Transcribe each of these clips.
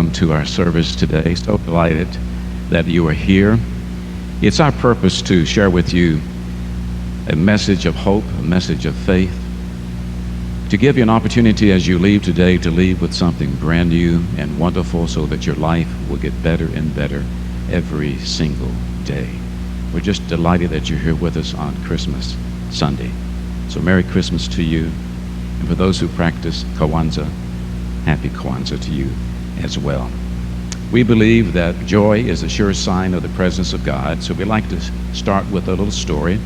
welcome to our service today. So delighted that you are here. It's our purpose to share with you a message of hope, a message of faith, to give you an opportunity as you leave today to leave with something brand new and wonderful so that your life will get better and better every single day. We're just delighted that you're here with us on Christmas Sunday. So Merry Christmas to you. And for those who practice Kwanzaa, Happy Kwanzaa to you as well. We believe that joy is a sure sign of the presence of God, so we like to start with a little story.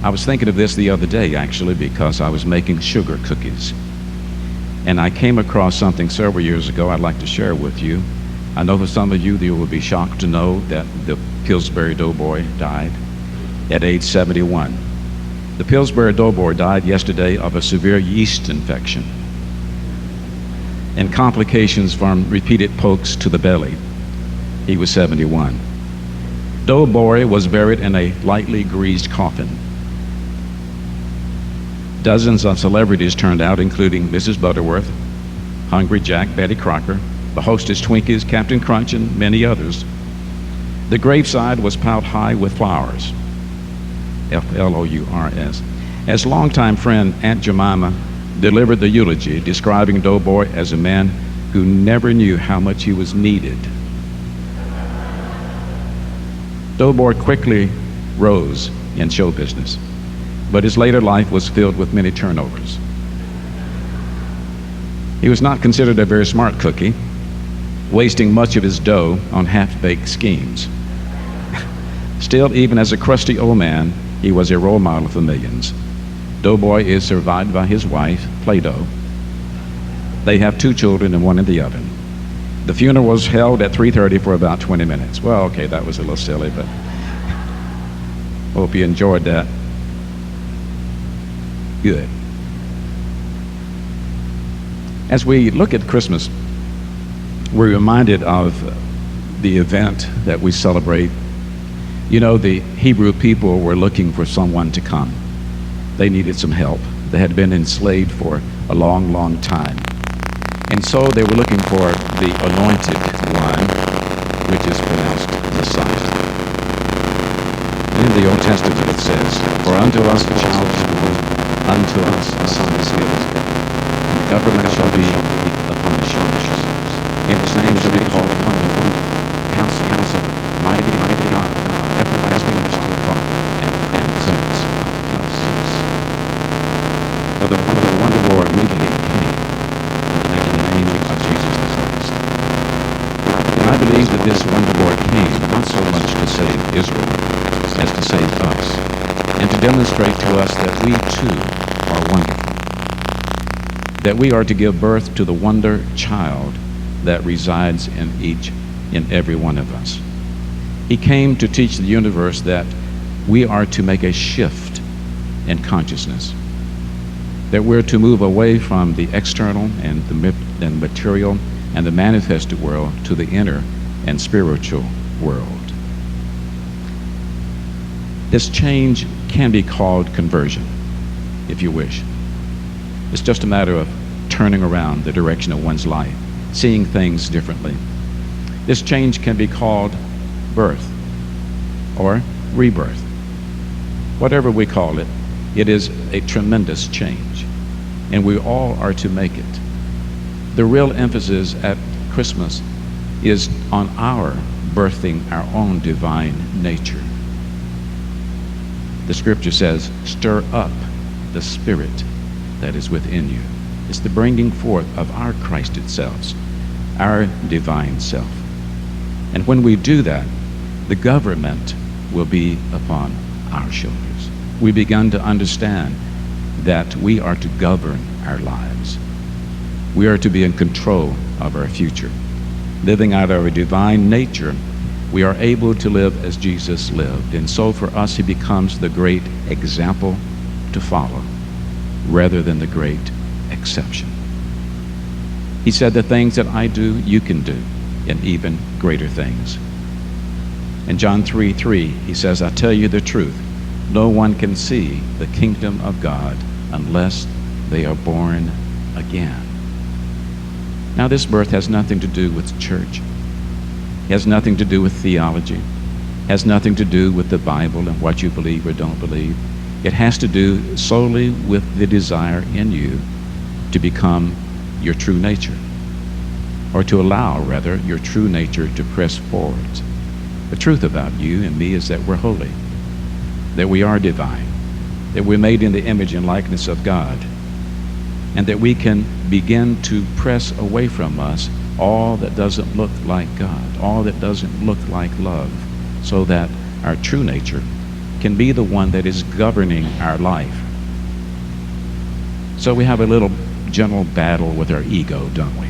I was thinking of this the other day, actually, because I was making sugar cookies. And I came across something several years ago I'd like to share with you. I know for some of you, you will be shocked to know that the Pilsbury Dough Boy died at age 71. The Pilsbury Dough Boy died yesterday of a severe yeast infection and complications from repeated pokes to the belly. He was 71. Dough Boy was buried in a lightly greased coffin. Dozens of celebrities turned out, including Mrs. Butterworth, Hungry Jack, Betty Crocker, the hostess Twinkies, Captain Crunch, and many others. The graveside was piled high with flowers, F-L-O-U-R-S. As longtime friend Aunt Jemima delivered the eulogy, describing Dough Boy as a man who never knew how much he was needed. Dough Boy quickly rose in show business, but his later life was filled with many turnovers. He was not considered a very smart cookie, wasting much of his dough on half-baked schemes. Still, even as a crusty old man, he was a role model for millions. Dough Boy is survived by his wife, Play-Doh. They have 2 children and one in the oven. The funeral was held at 3:30 for about 20 minutes. Well, okay, that was a little silly, but hope you enjoyed that. Good. As we look at Christmas, we're reminded of the event that we celebrate. You know, the Hebrew people were looking for someone to come. They needed some help. They had been enslaved for a long, long time. And so they were looking for the anointed one, which is pronounced Messiah. In the Old Testament it says, "For unto us a child is born, unto us a son is given, and the government shall be upon his shoulders. And his name shall be called Wonderful, Counselor, Mighty, Mighty God, Everlasting Father, and Prince of Peace." For the wonder boy really came in the name of Jesus Christ. And I believe that this wonder boy came not so much to save Israel as to save us, and to demonstrate to us that we too are wonderful, that we are to give birth to the wonder child that resides in every one of us. He came to teach the universe that we are to make a shift in consciousness, that we're to move away from the external and the material and the manifested world to the inner and spiritual world. This change can be called conversion, if you wish. It's just a matter of turning around the direction of one's life, seeing things differently. This change can be called birth or rebirth. Whatever we call it, it is a tremendous change, and we all are to make it. The real emphasis at Christmas is on our birthing our own divine nature. The scripture says, "Stir up the spirit that is within you." It's the bringing forth of our Christed selves, our divine self. And when we do that, the government will be upon our shoulders. We begin to understand that we are to govern our lives. We are to be in control of our future. Living out our divine nature, we are able to live as Jesus lived. And so for us, he becomes the great example to follow rather than the great exception. He said, "The things that I do, you can do, and even greater things." In John 3:3, he says, "I tell you the truth, no one can see the kingdom of God unless they are born again." Now, this birth has nothing to do with church. It has nothing to do with theology. It has nothing to do with the Bible and what you believe or don't believe. It has to do solely with the desire in you to become your true nature, or to allow, rather, your true nature to press forward. The truth about you and me is that we're holy, that we are divine, that we're made in the image and likeness of God, and that we can begin to press away from us all that doesn't look like God, all that doesn't look like love, so that our true nature can be the one that is governing our life. So we have a little general battle with our ego, don't we?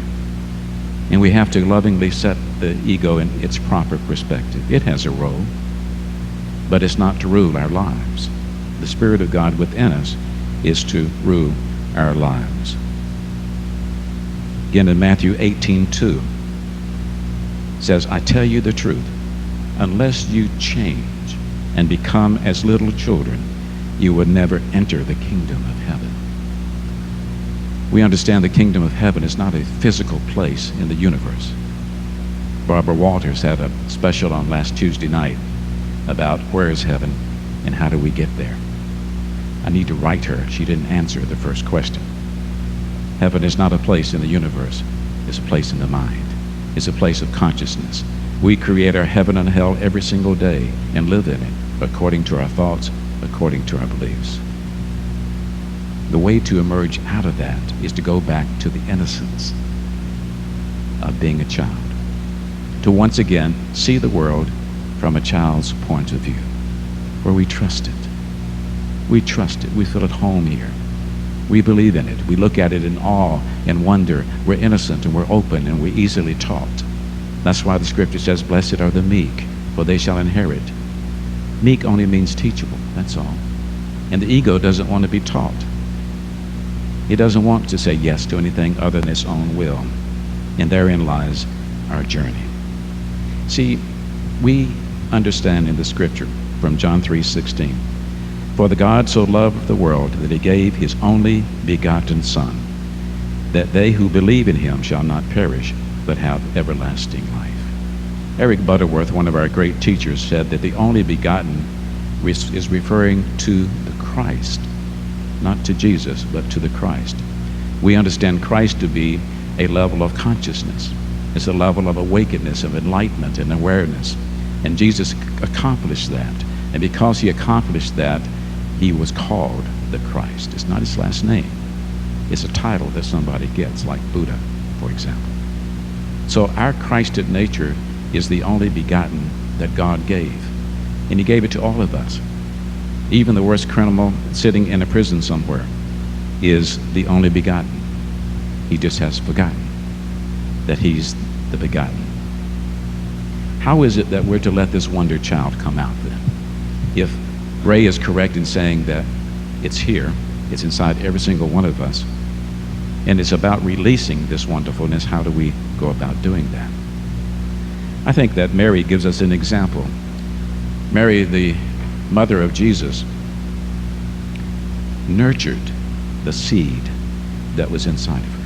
And we have to lovingly set the ego in its proper perspective. It has a role, but it's not to rule our lives. The Spirit of God within us is to rule our lives. Again, in Matthew 18:2, says, I tell you the truth, unless you change and become as little children, you will never enter the kingdom of heaven. We understand the kingdom of heaven is not a physical place in the universe. Barbara Walters had a special on last Tuesday night about where is heaven and how do we get there. I need to write her. She didn't answer the first question. Heaven is not a place in the universe. It's a place in the mind. It's a place of consciousness. We create our heaven and hell every single day and live in it according to our thoughts, according to our beliefs. The way to emerge out of that is to go back to the innocence of being a child, to once again see the world from a child's point of view, where we trust it. We trust it. We feel at home here. We believe in it. We look at it in awe and wonder. We're innocent and we're open and we're easily taught. That's why the scripture says, blessed are the meek, for they shall inherit. Meek only means teachable, that's all. And the ego doesn't want to be taught. It doesn't want to say yes to anything other than its own will. And therein lies our journey. See, we understand in the scripture from John 3:16, for the God so loved the world that he gave his only begotten Son, that they who believe in him shall not perish, but have everlasting life. Eric Butterworth, one of our great teachers, said that the only begotten is referring to the Christ, not to Jesus, but to the Christ. We understand Christ to be a level of consciousness. It's a level of awakeness, of enlightenment and awareness. And Jesus accomplished that. And because he accomplished that, he was called the Christ. It's not his last name. It's a title that somebody gets, like Buddha, for example. So our Christed nature is the only begotten that God gave. And he gave it to all of us. Even the worst criminal sitting in a prison somewhere is the only begotten. He just has forgotten that he's the begotten. How is it that we're to let this wonder child come out then? If Ray is correct in saying that it's here, it's inside every single one of us, and it's about releasing this wonderfulness, how do we go about doing that? I think that Mary gives us an example. Mary, the mother of Jesus, nurtured the seed that was inside of her.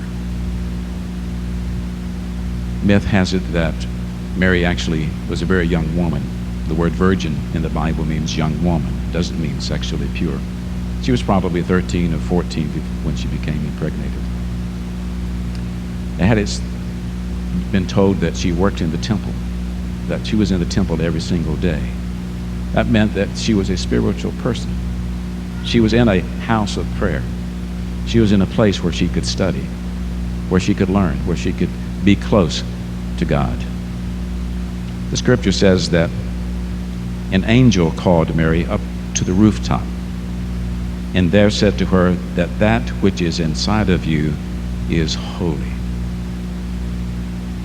Myth has it that Mary actually was a very young woman. The word virgin in the Bible means young woman. It doesn't mean sexually pure. She was probably 13 or 14 when she became impregnated. Had it been told that she worked in the temple, that she was in the temple every single day, that meant that she was a spiritual person. She was in a house of prayer. She was in a place where she could study, where she could learn, where she could be close to God. The scripture says that an angel called Mary up to the rooftop and there said to her that that which is inside of you is holy.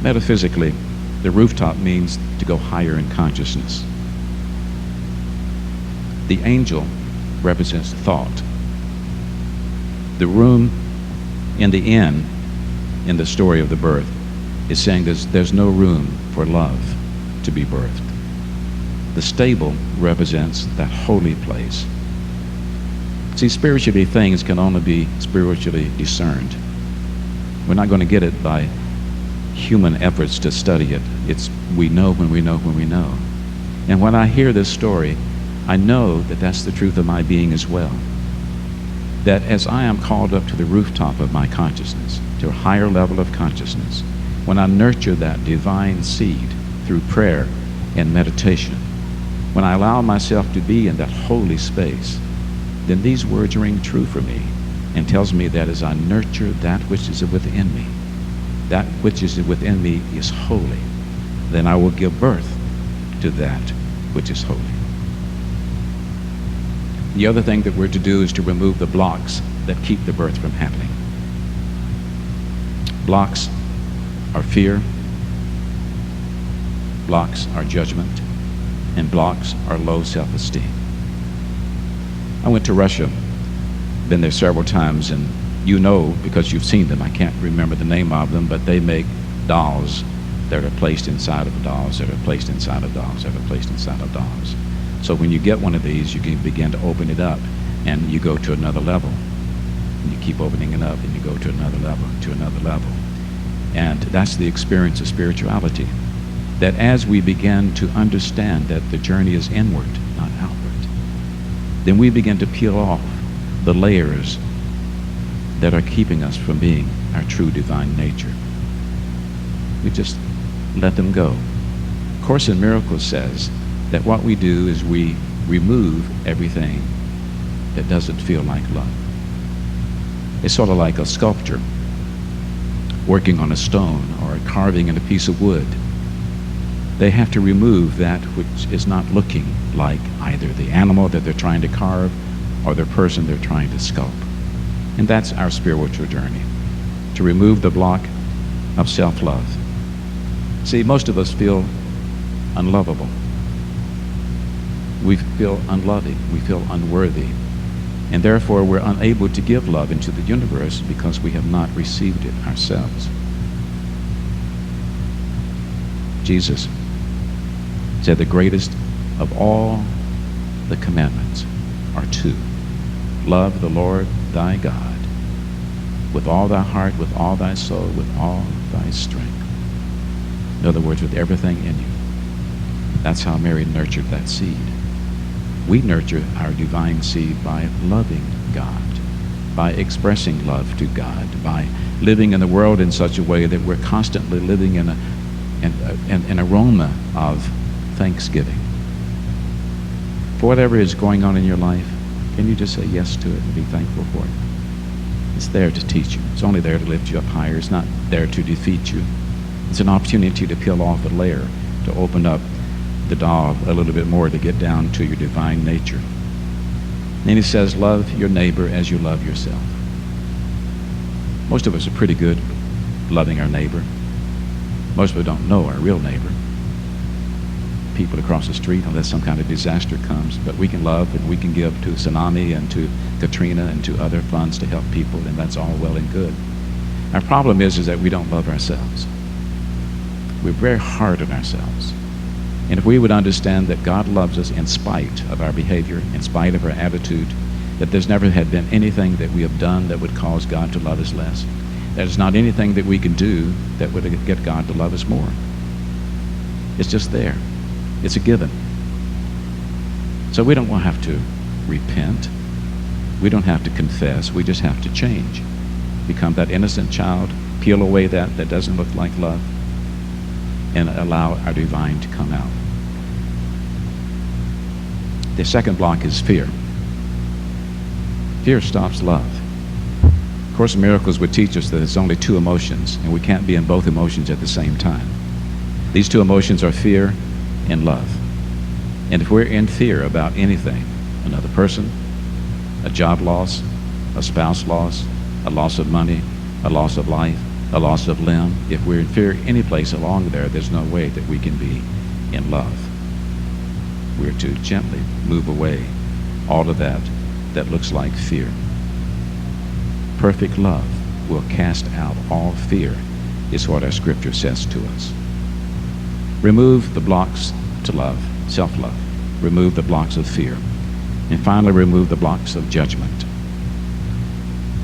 Metaphysically, the rooftop means to go higher in consciousness. The angel represents thought. The room in the inn in the story of the birth is saying there's no room for love to be birthed. The stable represents that holy place. See, spiritually, things can only be spiritually discerned. We're not going to get it by human efforts to study it. It's we know when we know when we know. And when I hear this story, I know that that's the truth of my being as well. That as I am called up to the rooftop of my consciousness, to a higher level of consciousness, when I nurture that divine seed through prayer and meditation, when I allow myself to be in that holy space, then these words ring true for me and tells me that as I nurture that which is within me, that which is within me is holy, then I will give birth to that which is holy. The other thing that we're to do is to remove the blocks that keep the birth from happening. Blocks are fear, blocks are judgment, and blocks are low self-esteem. I went to Russia, been there several times, and you know, because you've seen them, I can't remember the name of them, but they make dolls that are placed inside of dolls, that are placed inside of dolls, that are placed inside of dolls. So when you get one of these, you can begin to open it up, and you go to another level. And you keep opening it up, and you go to another level, to another level. And that's the experience of spirituality. That as we begin to understand that the journey is inward, not outward, then we begin to peel off the layers that are keeping us from being our true divine nature. We just let them go. Course in Miracles says that what we do is we remove everything that doesn't feel like love. It's sort of like a sculptor working on a stone or carving in a piece of wood. They have to remove that which is not looking like either the animal that they're trying to carve or the person they're trying to sculpt. And that's our spiritual journey, to remove the block of self-love. See, most of us feel unlovable. We feel unloving. We feel unworthy. And therefore, we're unable to give love into the universe because we have not received it ourselves. Jesus said the greatest of all the commandments are two. Love the Lord thy God with all thy heart, with all thy soul, with all thy strength. In other words, with everything in you. That's how Mary nurtured that seed. We nurture our divine seed by loving God, by expressing love to God, by living in the world in such a way that we're constantly living in an aroma of thanksgiving. For whatever is going on in your life, can you just say yes to it and be thankful for it? It's there to teach you. It's only there to lift you up higher. It's not there to defeat you. It's an opportunity to peel off a layer, to open up the doll a little bit more, to get down to your divine nature. And he says, love your neighbor as you love yourself. Most of us are pretty good loving our neighbor. Most of us don't know our real neighbor. People across the street, unless some kind of disaster comes, but we can love and we can give to tsunami and to Katrina and to other funds to help people, and that's all well and good. Our problem is that we don't love ourselves. We're very hard on ourselves. And if we would understand that God loves us in spite of our behavior, in spite of our attitude, that there's never had been anything that we have done that would cause God to love us less. There's not anything that we can do that would get God to love us more. It's just there. It's a given. So we don't have to repent. We don't have to confess. We just have to change. Become that innocent child, peel away that doesn't look like love, and allow our divine to come out. The second block is fear. Fear stops love. Of Course in Miracles would teach us that it's only two emotions, and we can't be in both emotions at the same time. These two emotions are fear and love. And if we're in fear about anything, another person, a job loss, a spouse loss, a loss of money, a loss of life, a loss of limb, if we're in fear any place along there, there's no way that we can be in love. We're to gently move away all of that looks like fear. Perfect love will cast out all fear, is what our scripture says to us. Remove the blocks to love, self-love. Remove the blocks of fear. And finally, remove the blocks of judgment.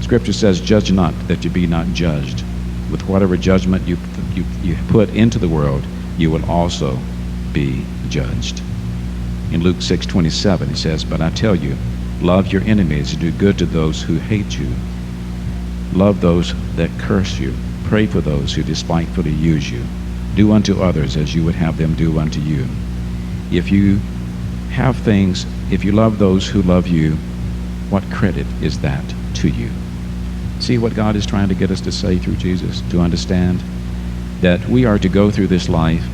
Scripture says, judge not that you be not judged. With whatever judgment you you put into the world, you will also be judged. In Luke 6:27, it says, "But I tell you, love your enemies, do good to those who hate you. Love those that curse you. Pray for those who despitefully use you. Do unto others as you would have them do unto you." If you love those who love you, what credit is that to you? See what God is trying to get us to say through Jesus, to understand that we are to go through this life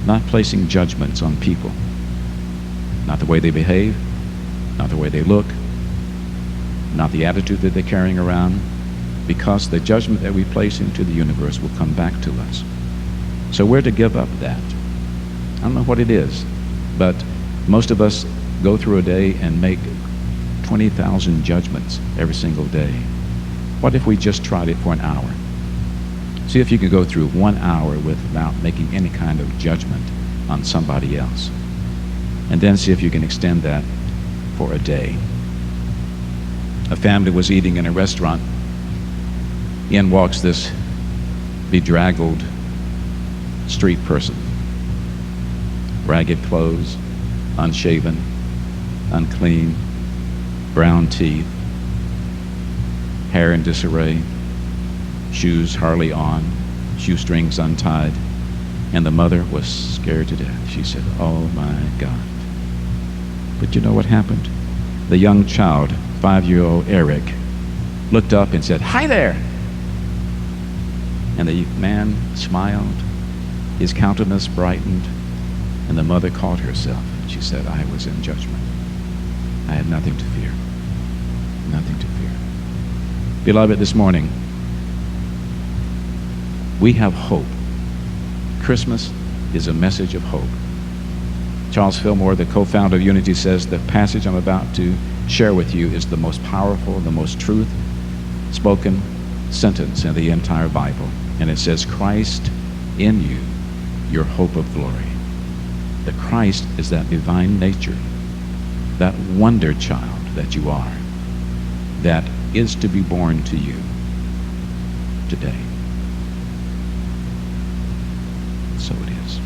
not placing judgments on people, not the way they behave, not the way they look, not the attitude that they're carrying around, because the judgment that we place into the universe will come back to us. So we're to give up that. I don't know what it is, but most of us go through a day and make 20,000 judgments every single day. What if we just tried it for an hour? See if you can go through 1 hour without making any kind of judgment on somebody else. And then see if you can extend that for a day. A family was eating in a restaurant. In walks this bedraggled street person. Ragged clothes, unshaven, unclean, brown teeth, hair in disarray, shoes hardly on, shoestrings untied, and the mother was scared to death. She said, "Oh my God." But you know what happened? The young child, 5-year-old Eric, looked up and said, "Hi there." And the man smiled, his countenance brightened, and the mother caught herself. She said, "I was in judgment. I had nothing to fear. Nothing to fear." Beloved, this morning, we have hope. Christmas is a message of hope. Charles Fillmore, the co-founder of Unity, says the passage I'm about to share with you is the most powerful, the most truth-spoken sentence in the entire Bible. And it says, "Christ in you, your hope of glory." The Christ is that divine nature, that wonder child that you are, that is to be born to you today. So it is.